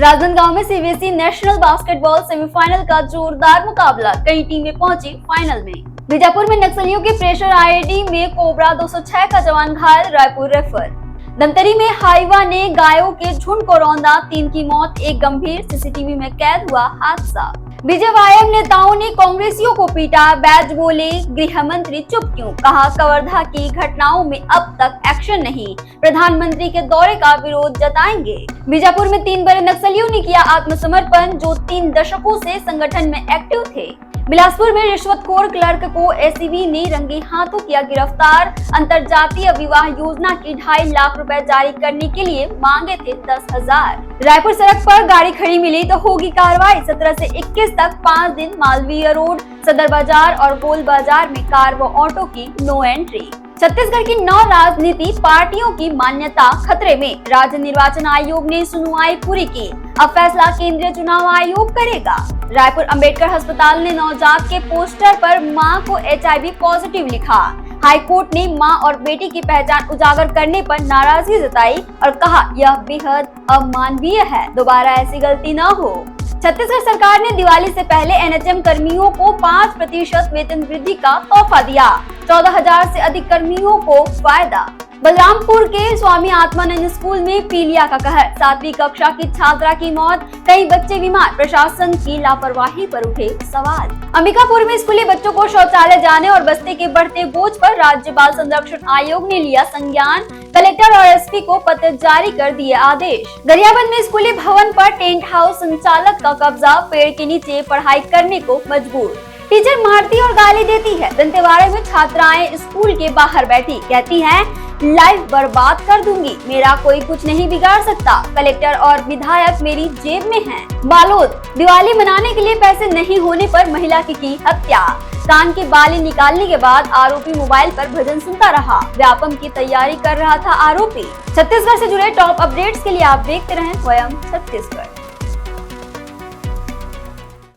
राजनांदगांव में CBSE national basketball semifinal का जोरदार मुकाबला, कई टीमें पहुंची फाइनल में। बीजापुर में नक्सलियों के प्रेशर आईईडी में कोबरा 206 का जवान घायल, रायपुर रेफर। धमतरी में हाइवा ने गायों के झुंड को रौंदा, 3 की मौत, एक गंभीर, सीसीटीवी में कैद हुआ हादसा। बीजेवाईएम नेताओं ने कांग्रेसियों को पीटा, बैज बोले गृह मंत्री चुप क्यों, कहा कवर्धा की घटनाओं में अब तक एक्शन नहीं, प्रधानमंत्री के दौरे का विरोध जताएंगे। बीजापुर में 3 बड़े नक्सलियों ने किया आत्मसमर्पण, जो 3 दशकों से संगठन में एक्टिव थे। बिलासपुर में रिश्वतखोर क्लर्क को एसीबी ने रंगे हाथों किया गिरफ्तार, अंतरजातीय विवाह योजना की 2.5 लाख रुपए जारी करने के लिए मांगे थे 10,000। रायपुर सड़क पर गाड़ी खड़ी मिली तो होगी कार्रवाई, 17 से 21 तक 5 दिन मालवीय रोड, सदर बाजार और गोल बाजार में कार व ऑटो की नो एंट्री। छत्तीसगढ़ की 9 राजनीति पार्टियों की मान्यता खतरे में, राज्य निर्वाचन आयोग ने सुनवाई पूरी की, अब फैसला केंद्रीय चुनाव आयोग करेगा। रायपुर अंबेडकर अस्पताल ने नवजात के पोस्टर पर मां को HIV पॉजिटिव लिखा, हाईकोर्ट ने मां और बेटी की पहचान उजागर करने पर नाराजगी जताई और कहा यह बेहद अमानवीय है, दोबारा ऐसी गलती न हो। छत्तीसगढ़ सरकार ने दिवाली से पहले एनएचएम कर्मियों को 5% वेतन वृद्धि का तोहफा दिया, 14,000 से अधिक कर्मियों को फायदा। बलरामपुर के स्वामी आत्मानंद स्कूल में पीलिया का कहर, 7वीं कक्षा की छात्रा की मौत, कई बच्चे बीमार, प्रशासन की लापरवाही पर उठे सवाल। अंबिकापुर में स्कूली बच्चों को शौचालय जाने और बस्ते के बढ़ते बोझ पर राज्य बाल संरक्षण आयोग ने लिया संज्ञान, कलेक्टर और एसपी को पत्र जारी कर दिए आदेश। गरियाबंद में स्कूली भवन पर टेंट हाउस संचालक का कब्जा, पेड़ के नीचे पढ़ाई करने को मजबूर, टीचर मारती और गाली देती है। दंतेवाड़ा में छात्राएं स्कूल के बाहर बैठी, कहती हैं लाइफ बर्बाद कर दूंगी, मेरा कोई कुछ नहीं बिगाड़ सकता, कलेक्टर और विधायक मेरी जेब में हैं। बालोद, दिवाली मनाने के लिए पैसे नहीं होने पर महिला की हत्या, कान की बाली निकालने के बाद आरोपी मोबाइल पर भजन सुनता रहा, व्यापम की तैयारी कर रहा था आरोपी। छत्तीसगढ़ से जुड़े टॉप अपडेट्स के लिए आप देखते रहें स्वयं छत्तीसगढ़।